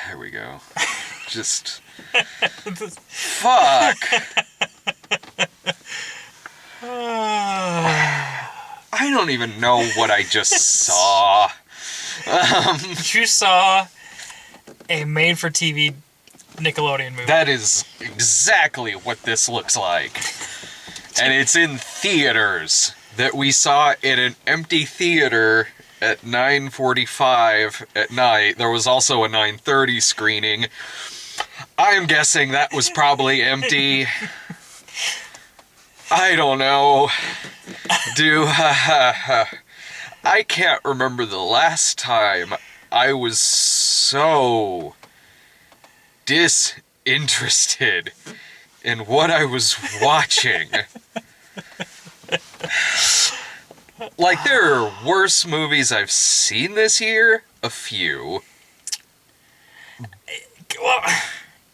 There we go. Just... Fuck! I don't even know what I just saw. You saw a made-for-TV Nickelodeon movie. That is exactly what this looks like. And it's in theaters that we saw in an empty theater at 9:45 at night. There was also a 9:30 screening. I am guessing that was probably empty. I don't know. I can't remember the last time I was so disinterested in what I was watching. Like, there are worse movies I've seen this year. A few.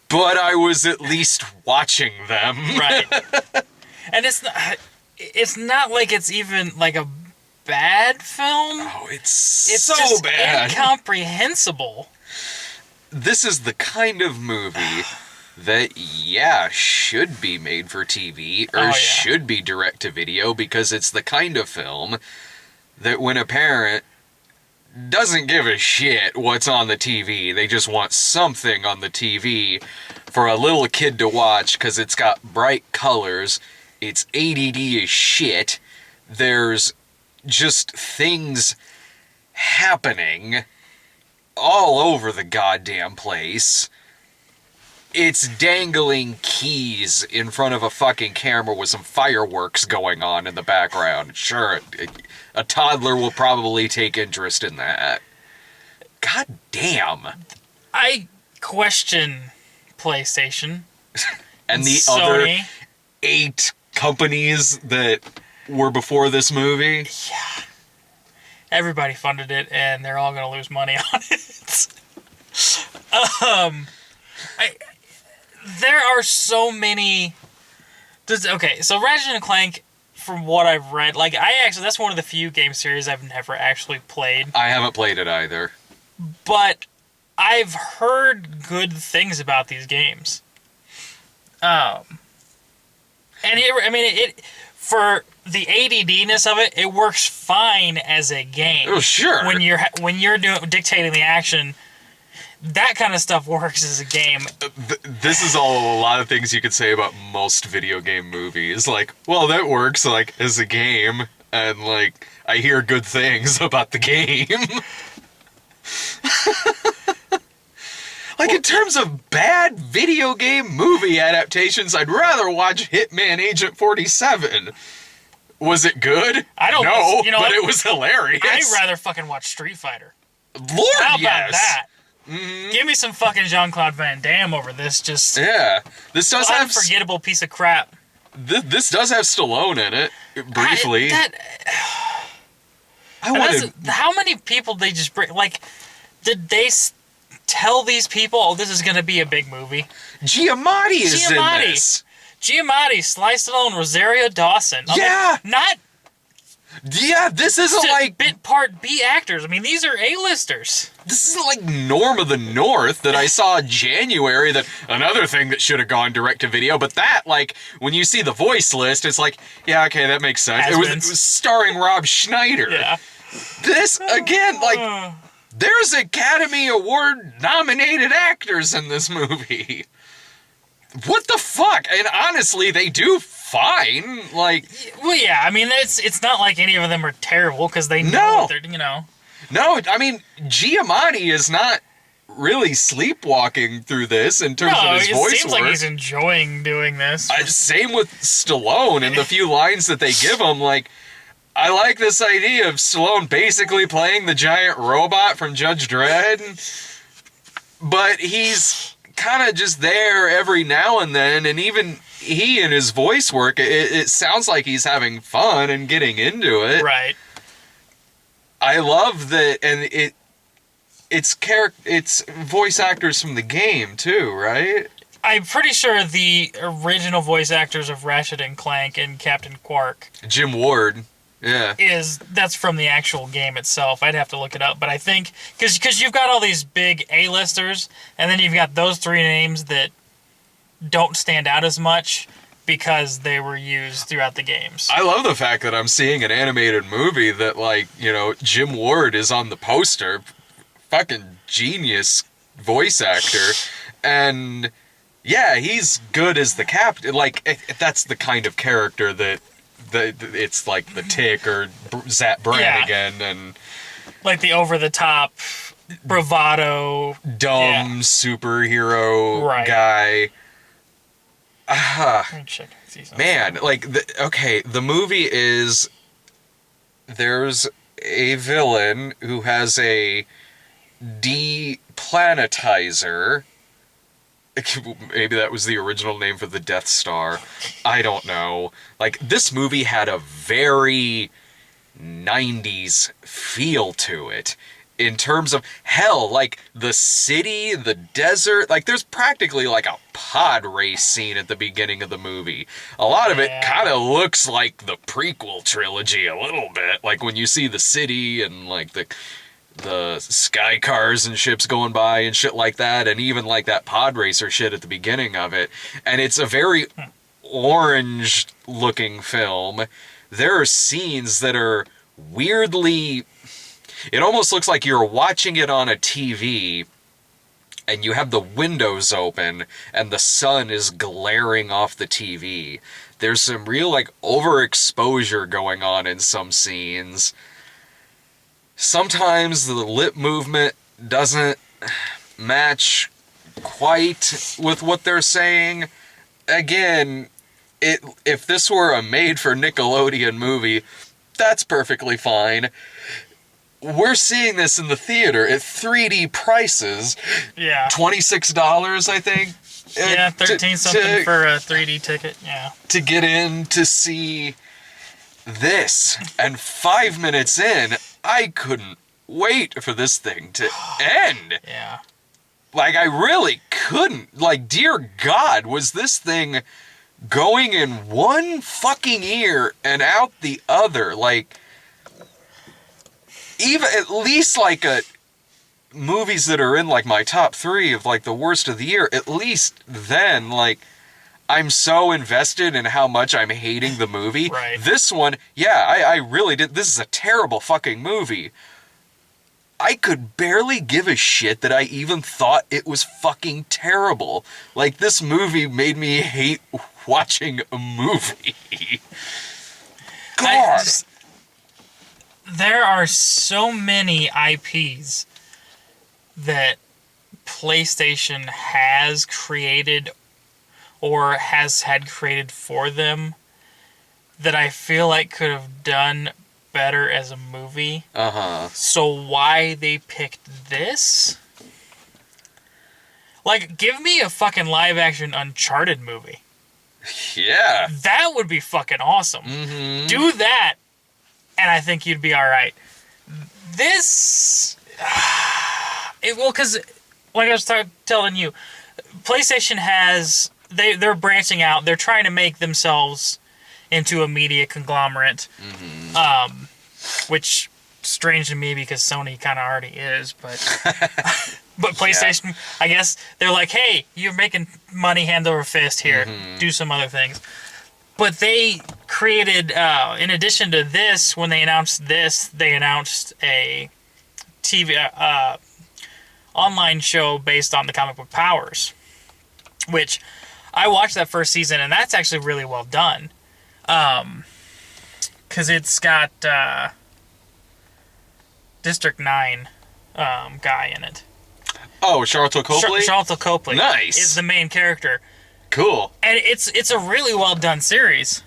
But I was at least watching them. Right. And it's not like it's even like a bad film. Oh, it's so just bad. Incomprehensible. This is the kind of movie that, yeah, should be made for TV or should be direct to video, because it's the kind of film that when a parent doesn't give a shit what's on the TV, they just want something on the TV for a little kid to watch because it's got bright colors, it's ADD as shit, there's just things happening all over the goddamn place. It's dangling keys in front of a fucking camera with some fireworks going on in the background. Sure, a toddler will probably take interest in that. God damn. I question PlayStation. And the Sony. other 8 companies that were before this movie. Yeah. Everybody funded it, and they're all going to lose money on it. There are so many... Okay, so Ratchet and Clank, from what I've read, like, that's one of the few game series I've never actually played. I haven't played it either. But I've heard good things about these games. And for the ADD-ness of it, it works fine as a game. Oh, sure. When you're dictating the action, that kind of stuff works as a game. This is all a lot of things you could say about most video game movies. Like, well, that works, like, as a game, and, like, I hear good things about the game. Like, in terms of bad video game movie adaptations, I'd rather watch Hitman Agent 47. Was it good? I don't know. But it was hilarious. I'd rather fucking watch Street Fighter. Lord, How yes. about that? Mm-hmm. Give me some fucking Jean-Claude Van Damme over this. Just this does have unforgettable piece of crap. This does have Stallone in it briefly. How many people they just bring? Like, did they tell these people, "Oh, this is going to be a big movie"? Giamatti is in this. Giamatti, Sly Stallone, Rosario Dawson. This isn't like bit part B actors. I mean, these are A-listers. This isn't like Norm of the North that I saw in January, that another thing that should have gone direct to video, but that, like, when you see the voice list, it's like, yeah, okay, that makes sense. It was starring Rob Schneider. Yeah. This, again, like, there's Academy Award nominated actors in this movie. What the fuck? And honestly, they do fine. Like, well, yeah. I mean, it's not like any of them are terrible because they know they're, No, I mean, Giamatti is not really sleepwalking through this in terms of his voice work. It seems like he's enjoying doing this. Same with Stallone and the few lines that they give him. Like, I like this idea of Stallone basically playing the giant robot from Judge Dredd, but he's kind of just there every now and then, and even he and his voice work, it sounds like he's having fun and getting into it. Right. I love that, and it's voice actors from the game too, right? I'm pretty sure the original voice actors of Ratchet and Clank and Captain Quark. Jim Ward. Yeah. that's from the actual game itself. I'd have to look it up, but I think because you've got all these big A-listers, and then you've got those three names that don't stand out as much because they were used throughout the games. I love the fact that I'm seeing an animated movie that, like, you know, Jim Ward is on the poster. Fucking genius voice actor. And, yeah, he's good as the captain. Like, that's the kind of character that it's like the Tick or Zap Brannigan and... Like the over-the-top bravado... Dumb superhero guy. Let me check. Man, like, the movie is... There's a villain who has a deplanetizer. Maybe that was the original name for the Death Star. I don't know. Like, this movie had a very 90s feel to it. In terms of, hell, like, the city, the desert, like, there's practically, like, a pod race scene at the beginning of the movie. A lot of it kind of looks like the prequel trilogy a little bit. Like, when you see the city and, like, the sky cars and ships going by and shit like that, and even, like, that pod racer shit at the beginning of it. And it's a very orange-looking film. There are scenes that are weirdly... It almost looks like you're watching it on a TV and you have the windows open and the sun is glaring off the TV. There's some real, like, overexposure going on in some scenes. Sometimes the lip movement doesn't match quite with what they're saying. Again, if this were a made-for-Nickelodeon movie, that's perfectly fine. We're seeing this in the theater at 3D prices. Yeah. $26, I think. Yeah, 13 something for a 3D ticket. Yeah. To get in to see this. And 5 minutes in, I couldn't wait for this thing to end. Yeah. Like, I really couldn't. Like, dear God, was this thing going in one fucking ear and out the other? Like... Even at least like movies that are in like my top 3 of like the worst of the year, at least then like I'm so invested in how much I'm hating the movie. Right. This one, yeah, I really did. This is a terrible fucking movie. I could barely give a shit that I even thought it was fucking terrible. Like, this movie made me hate watching a movie. God. There are so many IPs that PlayStation has created or has had created for them that I feel like could have done better as a movie. Uh-huh. So why they picked this? Like, give me a fucking live-action Uncharted movie. Yeah. That would be fucking awesome. Mm-hmm. Do that, and I think you'd be alright. This... because, like I was telling you, PlayStation has... They're branching out. They're trying to make themselves into a media conglomerate. Mm-hmm. Which, strange to me because Sony kind of already is, but... But PlayStation, yeah. I guess, they're like, hey, you're making money hand over fist here. Mm-hmm. Do some other things. But they created, in addition to this, when they announced this, they announced a TV online show based on the comic book Powers, which I watched that first season, and that's actually really well done. Because it's got District 9 guy in it. Oh, Charlton Copley? Charlton Copley. Nice. Is the main character. Cool. And it's a really well done series.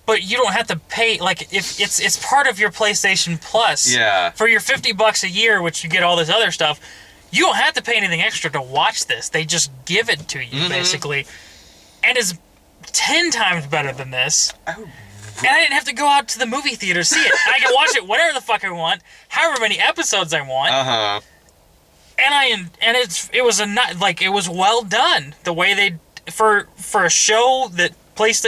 But you don't have to pay, like, if it's part of your PlayStation Plus. Yeah. For your $50 a year, which you get all this other stuff, you don't have to pay anything extra to watch this. They just give it to you, basically. And it's 10 times better than this. Oh. And I didn't have to go out to the movie theater to see it. I can watch it whatever the fuck I want, however many episodes I want. Uh-huh. And it was well done the way they for a show that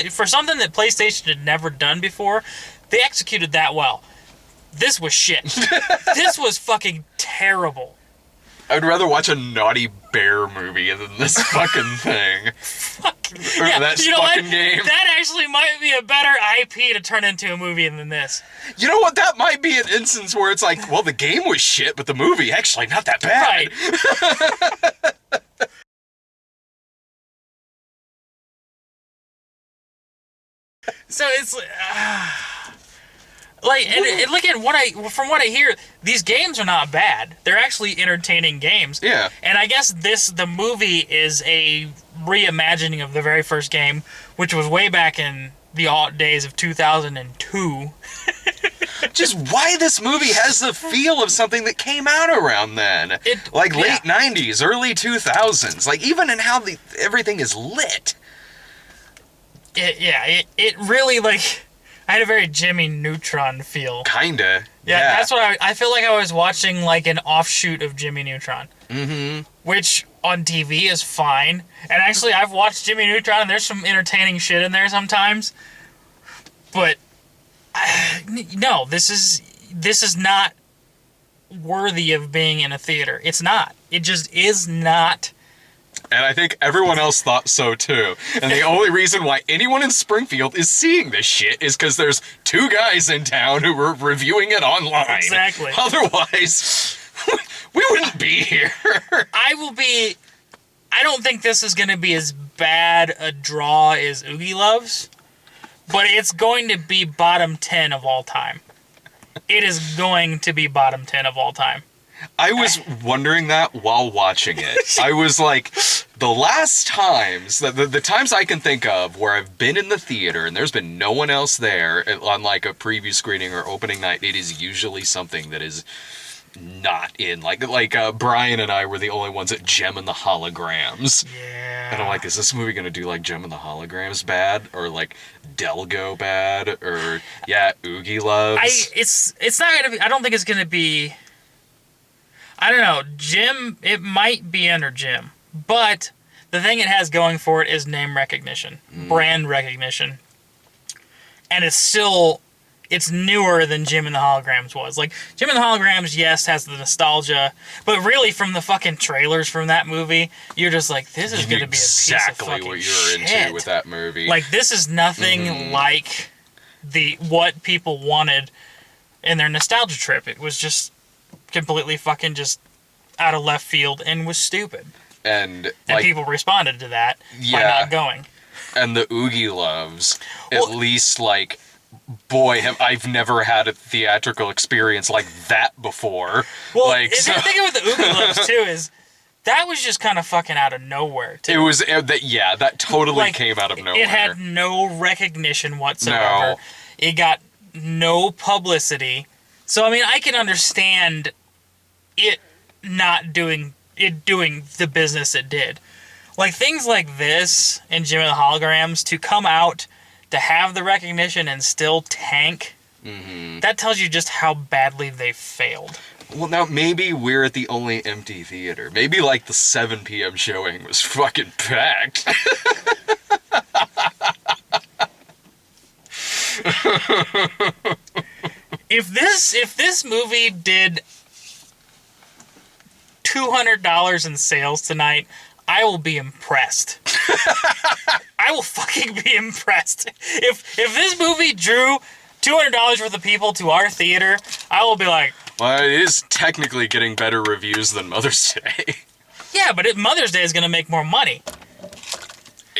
for something that PlayStation had never done before, they executed that well. This was shit. This was fucking terrible. I would rather watch a Naughty Bear movie than this fucking thing. Yeah, that you know fucking what? game. That actually might be a better IP to turn into a movie than this. You know what? That might be an instance where it's like, well, the game was shit, but the movie actually not that bad. Right. So it's like, and look at from what I hear, these games are not bad. They're actually entertaining games. Yeah. And I guess the movie is a reimagining of the very first game, which was way back in the days of 2002. Just why this movie has the feel of something that came out around then. Late 90s, early 2000s. Like, even in how everything is lit. It really, like, I had a very Jimmy Neutron feel. Kinda. Yeah, that's what I feel like I was watching, like, an offshoot of Jimmy Neutron. Mm-hmm. Which, on TV, is fine. And actually, I've watched Jimmy Neutron, and there's some entertaining shit in there sometimes. But, no, this is not worthy of being in a theater. It's not. It just is not. And I think everyone else thought so too. And the only reason why anyone in Springfield is seeing this shit is because there's two guys in town who were reviewing it online. Exactly. Otherwise, we wouldn't be here. I don't think this is going to be as bad a draw as Oogie Loves, but it's going to be bottom 10 of all time. It is going to be bottom 10 of all time. I was wondering that while watching it. I was like, the last times, the times I can think of where I've been in the theater and there's been no one else there on like a preview screening or opening night, it is usually something that is not in. Like Brian and I were the only ones at Gem and the Holograms. Yeah. And I'm like, is this movie going to do like Gem and the Holograms bad? Or like Delgo bad? Or, Oogie Loves? It's not going to be, I don't think it's going to be... I don't know, Jim, it might be under Jim, but the thing it has going for it is name recognition, brand recognition, and it's newer than Jim and the Holograms was. Like, Jim and the Holograms, yes, has the nostalgia, but really from the fucking trailers from that movie, you're just like, this is going to be a piece of fucking exactly what you were into with that movie. Like, this is nothing like what people wanted in their nostalgia trip. It was just completely fucking just out of left field and was stupid. And people responded to that by not going. And the Oogie Loves, at least, like, boy, I've never had a theatrical experience like that before. Well, the thing with the Oogie Loves, too, is that was just kind of fucking out of nowhere, too. It was, that totally came out of nowhere. It had no recognition whatsoever. No. It got no publicity. So, I mean, I can understand it not doing the business it did. Like, things like this and Jim and the Holograms, to come out, to have the recognition and still tank, that tells you just how badly they failed. Well, now, maybe we're at the only empty theater. Maybe, like, the 7 p.m. showing was fucking packed. If this movie did $200 in sales tonight, I will be impressed. I will fucking be impressed. If this movie drew $200 worth of people to our theater, I will be like... Well, it is technically getting better reviews than Mother's Day. Yeah, but Mother's Day is going to make more money.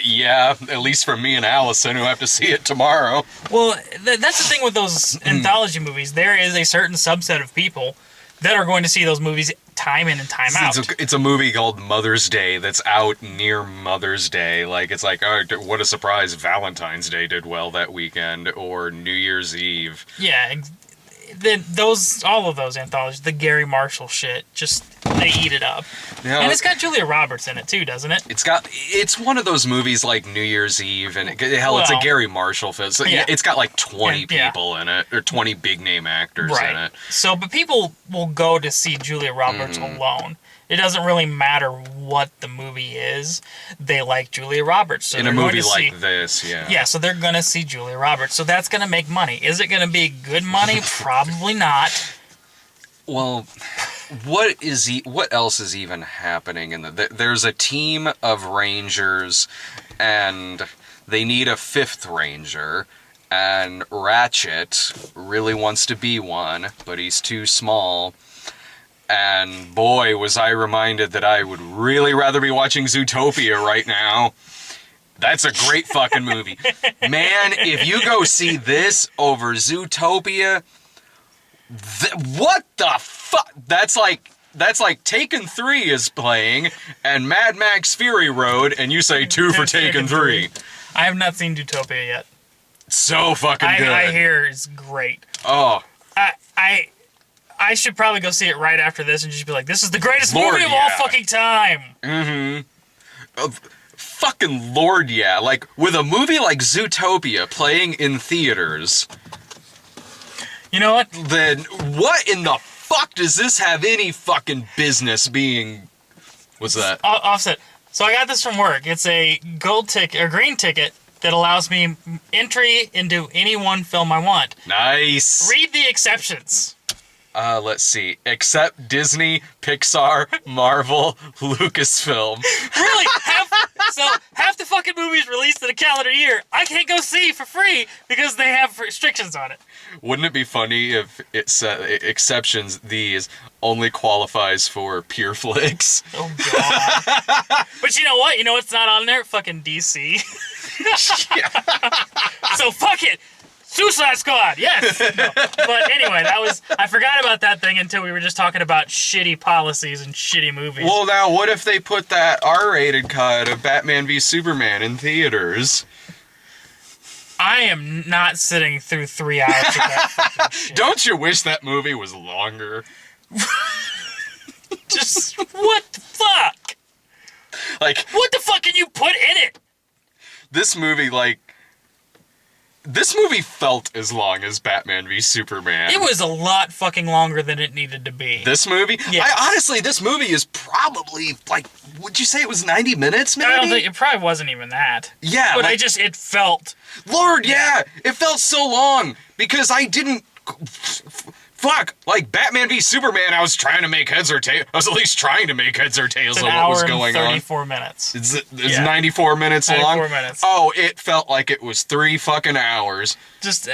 Yeah, at least for me and Allison, who have to see it tomorrow. Well, that's the thing with those anthology movies. There is a certain subset of people that are going to see those movies time in and time out. It's a movie called Mother's Day that's out near Mother's Day. Like, it's like, oh, what a surprise, Valentine's Day did well that weekend, or New Year's Eve. Yeah, all of those anthologies, the Gary Marshall shit, just, they eat it up. Yeah, and it's got Julia Roberts in it too, doesn't it? It's one of those movies like New Year's Eve, and it's a Gary Marshall film. So it's got like 20 people in it, or 20 big name actors in it. So, but people will go to see Julia Roberts alone. it doesn't really matter what the movie is. They like Julia Roberts. So in a movie like this, yeah. Yeah, so they're going to see Julia Roberts. So that's going to make money. Is it going to be good money? Probably not. Well, what else is even happening in there's a team of rangers and they need a 5th ranger, and Ratchet really wants to be one, but he's too small. And boy, was I reminded that I would really rather be watching Zootopia right now. That's a great fucking movie. Man, if you go see this over Zootopia, what the fuck? That's like Taken 3 is playing, and Mad Max Fury Road, and you say 2 for Taken 3. I have not seen Zootopia yet. So fucking good. I hear it's great. Oh. I should probably go see it right after this and just be like, this is the greatest movie of all fucking time. Mm-hmm. Fucking Lord, yeah. Like, with a movie like Zootopia playing in theaters... You know what? Then what in the fuck does this have any fucking business being? What's that? Offset. So I got this from work. It's a gold ticket or green ticket that allows me entry into any one film I want. Nice. Read the exceptions. Let's see. Except Disney, Pixar, Marvel, Lucasfilm. Really? Half the fucking movies released in a calendar year, I can't go see for free because they have restrictions on it. Wouldn't it be funny if it said exceptions, these only qualifies for Pure Flix? Oh, God. But you know what? You know what's not on there? Fucking DC. So fuck it. Suicide Squad, yes. No. But anyway, I forgot about that thing until we were just talking about shitty policies and shitty movies. Well, now, what if they put that R-rated cut of Batman v Superman in theaters? I am not sitting through 3 hours of that fucking shit. Don't you wish that movie was longer? Just, what the fuck? Like... What the fuck can you put in it? This movie felt as long as Batman v Superman. It was a lot fucking longer than it needed to be. This movie? Yes. Honestly, this movie is probably, like, would you say it was 90 minutes, maybe? I don't think, it probably wasn't even that. Yeah. But it felt... Lord, yeah! It felt so long, because I didn't... Fuck! Like, Batman v Superman, I was trying to make heads or tails. I was at least trying to make heads or tails of what was going on. 34 minutes. It's 94 minutes long? 94 minutes. Oh, it felt like it was 3 fucking hours. Just...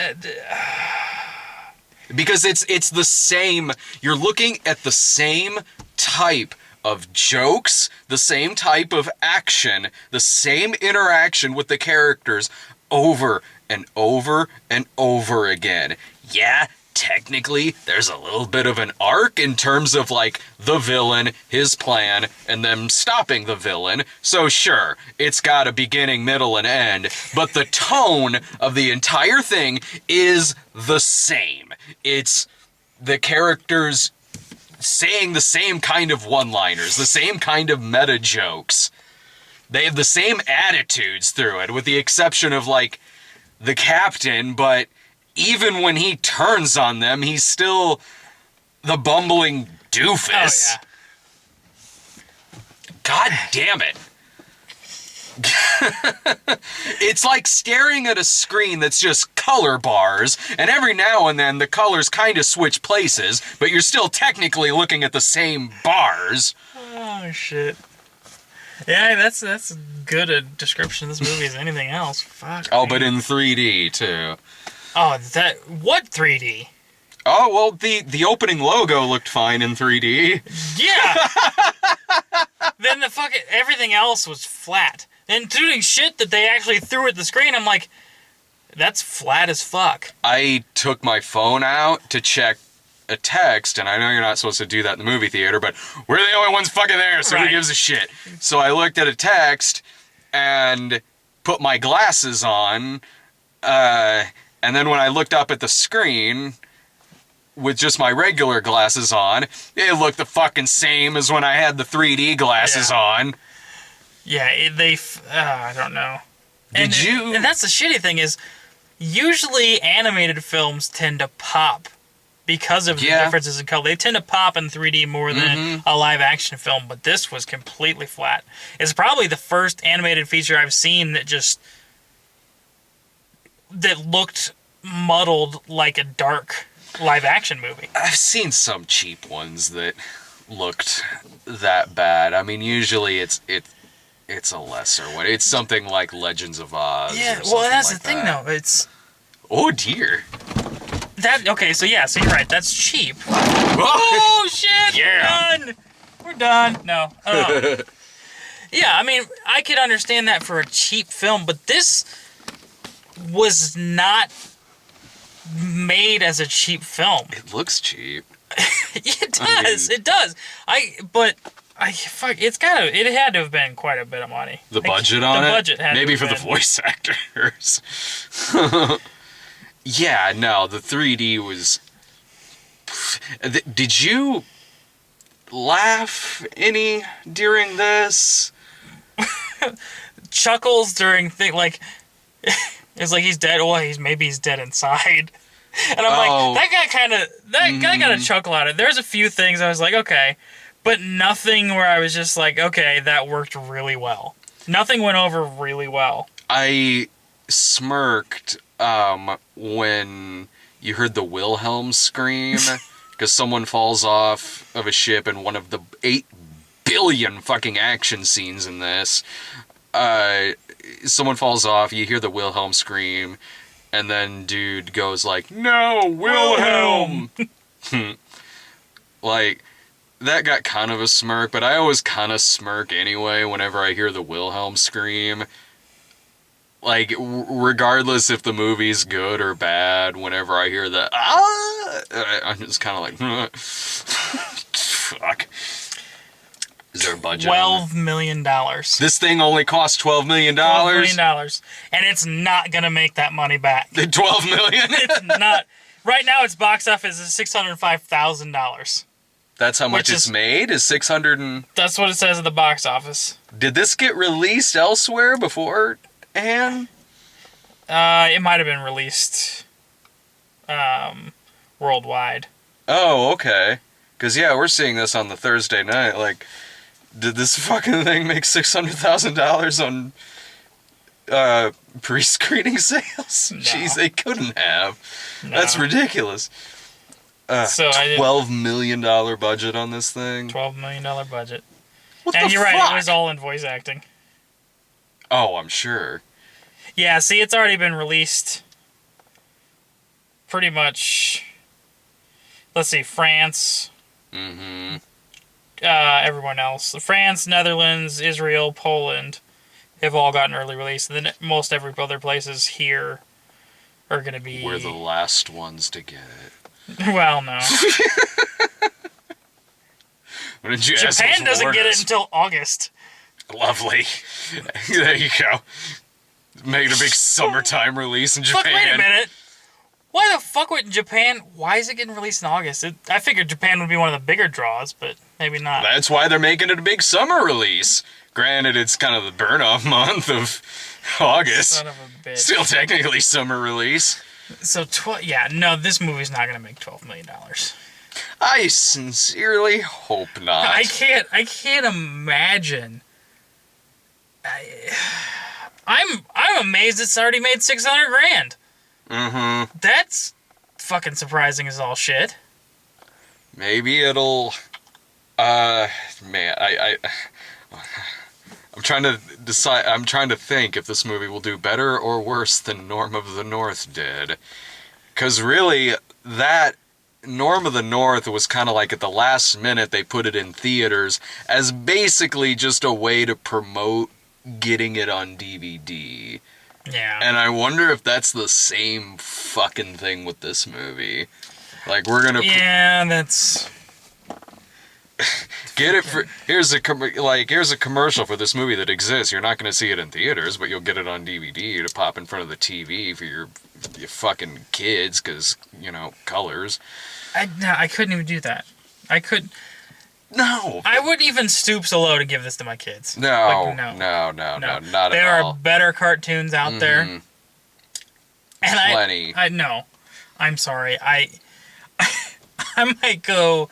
Because it's the same... You're looking at the same type of jokes, the same type of action, the same interaction with the characters over and over and over again. Yeah, technically, there's a little bit of an arc in terms of, like, the villain, his plan, and them stopping the villain. So sure, it's got a beginning, middle, and end, but the tone of the entire thing is the same. It's the characters saying the same kind of one-liners, the same kind of meta jokes. They have the same attitudes through it, with the exception of, like, the captain, but even when he turns on them, he's still the bumbling doofus. Oh, yeah. God damn it. It's like staring at a screen that's just color bars, and every now and then the colors kind of switch places, but you're still technically looking at the same bars. Oh, shit. Yeah, that's as good a description of this movie as anything else. Fuck. Oh, but in 3D, too. Oh, what 3D? Oh, well, the opening logo looked fine in 3D. Yeah! Then the fucking... Everything else was flat. Including shit that they actually threw at the screen. I'm like, that's flat as fuck. I took my phone out to check a text, and I know you're not supposed to do that in the movie theater, but we're the only ones fucking there, so who gives a shit? So I looked at a text and put my glasses on, and then when I looked up at the screen with just my regular glasses on, it looked the fucking same as when I had the 3D glasses on. Yeah, I don't know. And that's the shitty thing is, usually animated films tend to pop because of the differences in color. They tend to pop in 3D more than a live action film, but this was completely flat. It's probably the first animated feature I've seen that looked muddled like a dark live action movie. I've seen some cheap ones that looked that bad. I mean, usually it's a lesser one. It's something like Legends of Oz. Yeah, well, that's the thing, though. It's... Oh, dear. Okay, so you're right. That's cheap. Oh, shit! Yeah. We're done. No. Yeah, I mean, I could understand that for a cheap film, but this was not made as a cheap film. It looks cheap. It does. It does. It had to have been quite a bit of money. The budget on it? The budget had maybe to have for been. the voice actors. Yeah, no, the 3D was... Did you laugh any during this? Chuckles during it's like he's dead. Well, maybe he's dead inside. And I'm like, that guy got a chuckle out of it. There's a few things I was like, okay, but nothing where I was just like, okay, that worked really well. Nothing went over really well. I smirked when you heard the Wilhelm scream because someone falls off of a ship in one of the 8 billion fucking action scenes in this. Someone falls off, you hear the Wilhelm scream, and then dude goes like, "No, Wilhelm!" Like, that got kind of a smirk, but I always kind of smirk anyway whenever I hear the Wilhelm scream. Like, regardless if the movie's good or bad, whenever I hear that, I'm just kind of like, fuck. Is there a budget? $12 million. This thing only cost $12 million? $12 million. And it's not going to make that money back. The $12 million? It's not. Right now, its box office is $605,000. That's how much it's made? Is 600 and... That's what it says at the box office. Did this get released elsewhere beforehand? It might have been released worldwide. Oh, okay. Because, yeah, we're seeing this on the Thursday night. Like, did this fucking thing make $600,000 on pre-screening sales? No. Jeez, they couldn't have. No. That's ridiculous. So $12 million budget on this thing. $12 million budget. What and the you're fuck? right, it was all in voice acting. Oh, I'm sure. Yeah, see, it's already been released. Pretty much. Let's see, France. Mm-hmm. Everyone else. France, Netherlands, Israel, Poland have all gotten early release. And then most every other places here are going to be... We're the last ones to get it. Well, no. Why didn't you Japan doesn't get us? it until August. Lovely. There you go. Making a big summertime release in Japan. Fuck, wait a minute. Why the fuck would Japan... Why is it getting released in August? I figured Japan would be one of the bigger draws, but maybe not. That's why they're making it a big summer release. Granted, it's kind of the burn-off month of August. Son of a bitch. Still technically summer release. So, this movie's not going to make $12 million. I sincerely hope not. I can't imagine. I'm amazed it's already made $600,000. Mm-hmm. That's fucking surprising as all shit. Maybe it'll... man, I'm trying to decide... I'm trying to think if this movie will do better or worse than Norm of the North did. Because really, that... Norm of the North was kind of like at the last minute they put it in theaters as basically just a way to promote getting it on DVD. Yeah. And I wonder if that's the same fucking thing with this movie. Like, we're gonna... Yeah, that's... Get it for... Here's a commercial for this movie that exists. You're not gonna see it in theaters, but you'll get it on DVD to pop in front of the TV for your fucking kids, because, colors. I couldn't even do that. No. I wouldn't even stoop so low to give this to my kids. No, no, not at all. There are better cartoons out there. And Plenty. no. I'm sorry. I might go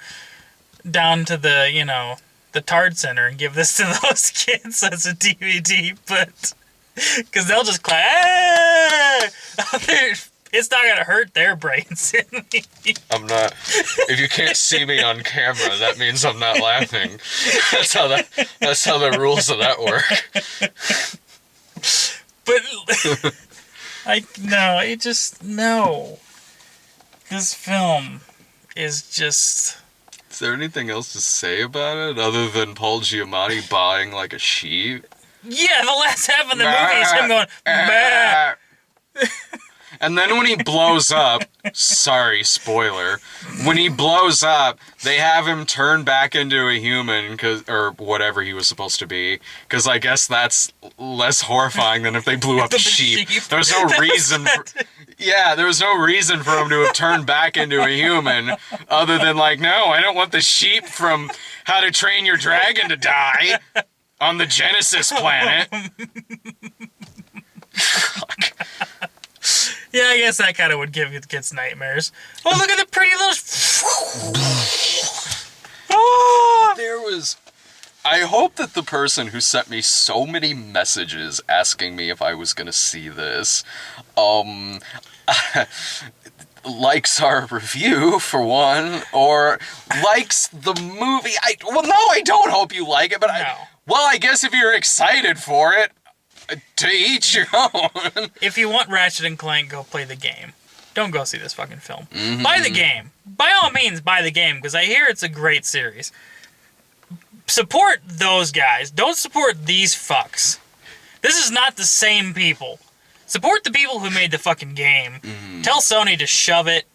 down to the Tard Center and give this to those kids as a DVD, but because they'll just clap. It's not gonna hurt their brains. I'm not. If you can't see me on camera, that means I'm not laughing. That's how the rules of that work. But no. This film is just. Is there anything else to say about it other than Paul Giamatti buying like a sheep? Yeah, the last half of the movie is him going, bah. And then when he blows up, sorry, spoiler, when he blows up, they have him turn back into a human, or whatever he was supposed to be, because I guess that's less horrifying than if they blew up a sheep. There's no reason. There was no reason for him to have turned back into a human, other than like, no, I don't want the sheep from How to Train Your Dragon to die on the Genesis planet. Yeah, I guess that kind of would give the kids nightmares. Oh, look at the pretty little... I hope that the person who sent me so many messages asking me if I was going to see this, likes our review, for one, or likes the movie. I don't hope you like it, but I guess if you're excited for it, to each your own. If you want Ratchet and Clank, go play the game. Don't go see this fucking film. Mm-hmm. Buy the game. By all means, buy the game, because I hear it's a great series. Support those guys. Don't support these fucks. This is not the same people. Support the people who made the fucking game. Mm-hmm. Tell Sony to shove it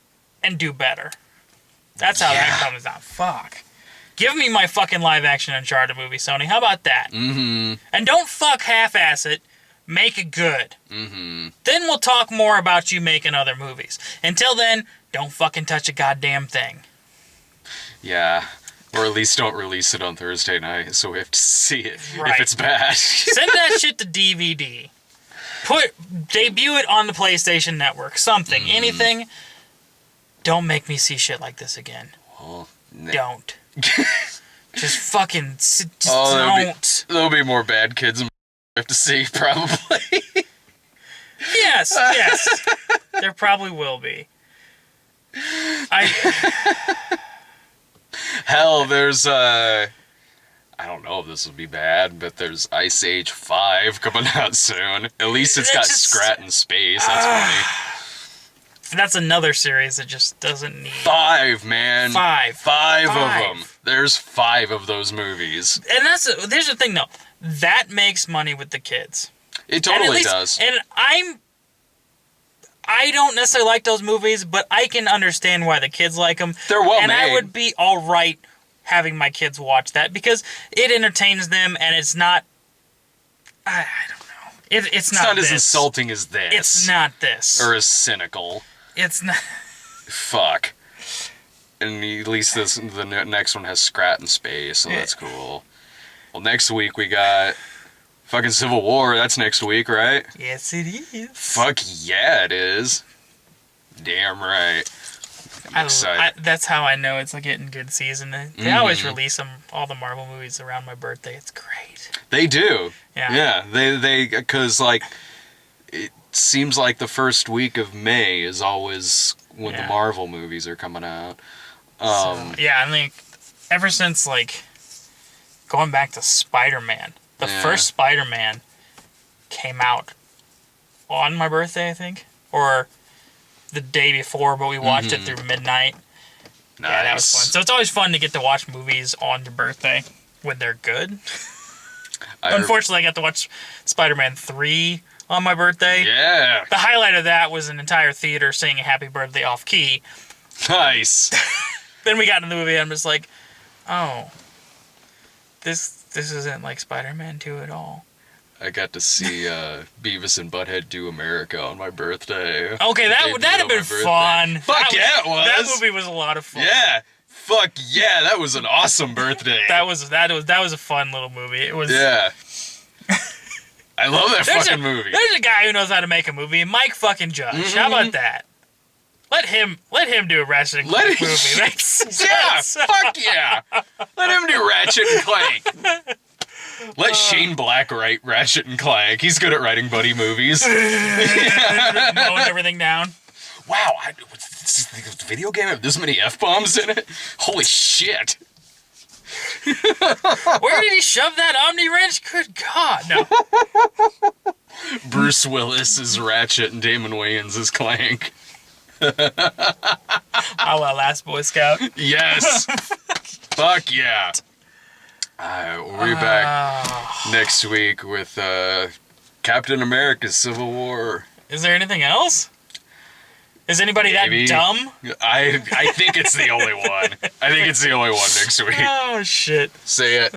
and do better. That's how that comes down. Fuck. Give me my fucking live-action Uncharted movie, Sony. How about that? Mm-hmm. And don't fuck half-ass it. Make it good. Mm-hmm. Then we'll talk more about you making other movies. Until then, don't fucking touch a goddamn thing. Yeah. Or at least don't release it on Thursday night, so we have to see it if it's bad. Send that shit to DVD. Debut it on the PlayStation Network. Something. Anything. Don't make me see shit like this again. Well, don't. Just fucking don't. There'll be more bad kids we have to see, probably. Yes. There probably will be. Hell, there's I don't know if this will be bad, but there's Ice Age 5 coming out soon. At least it's got Scrat in space. That's funny. That's another series that just doesn't need... 5, man. 5 of them. There's 5 of those movies. And there's the thing, though. That makes money with the kids. It totally does. And I don't necessarily like those movies, but I can understand why the kids like them. They're well made. And I would be all right having my kids watch that, because it entertains them, and it's not... I don't know. It's not as insulting as this. It's not this. Or as cynical. It's not. Fuck. And at least the next one has Scrat in space, so that's cool. Well, next week we got fucking Civil War. That's next week, right? Yes, it is. Fuck yeah, it is. Damn right. I'm excited. That's how I know it's like getting good season. They always release all the Marvel movies around my birthday. It's great. They do. Yeah. They because like it seems like the first week of May is always when the Marvel movies are coming out. I think ever since like going back to Spider-Man, the first Spider-Man came out on my birthday, I think, or the day before, but we watched it through midnight. Nice. Yeah, that was fun. So it's always fun to get to watch movies on your birthday when they're good. Unfortunately, I got to watch Spider-Man 3 on my birthday. Yeah. The highlight of that was an entire theater singing Happy Birthday off key. Nice. Then we got into the movie and I'm just like, oh, this isn't like Spider-Man 2 at all. I got to see Beavis and Butthead Do America on my birthday. Okay, that'd have been fun. Fuck yeah, it was. That movie was a lot of fun. Yeah. Fuck yeah, that was an awesome birthday. that was a fun little movie. It was. Yeah. I love that fucking movie. There's a guy who knows how to make a movie, Mike fucking Judge. How about that? Let him do a Ratchet and Clank movie. Fuck yeah! Let him do Ratchet and Clank. Let Shane Black write Ratchet and Clank. He's good at writing buddy movies. Mowing everything down. Wow, this video game have this many F-bombs in it? Holy shit. Where did he shove that Omni wrench? Good God, no. Bruce Willis is Ratchet and Damon Wayans is Clank. A la Last Boy Scout. Yes. Fuck yeah. We'll be back next week with Captain America's Civil War. Is there anything else? Is anybody Maybe. that dumb? I think it's the only one. I think it's the only one next week. Oh, shit. Say it.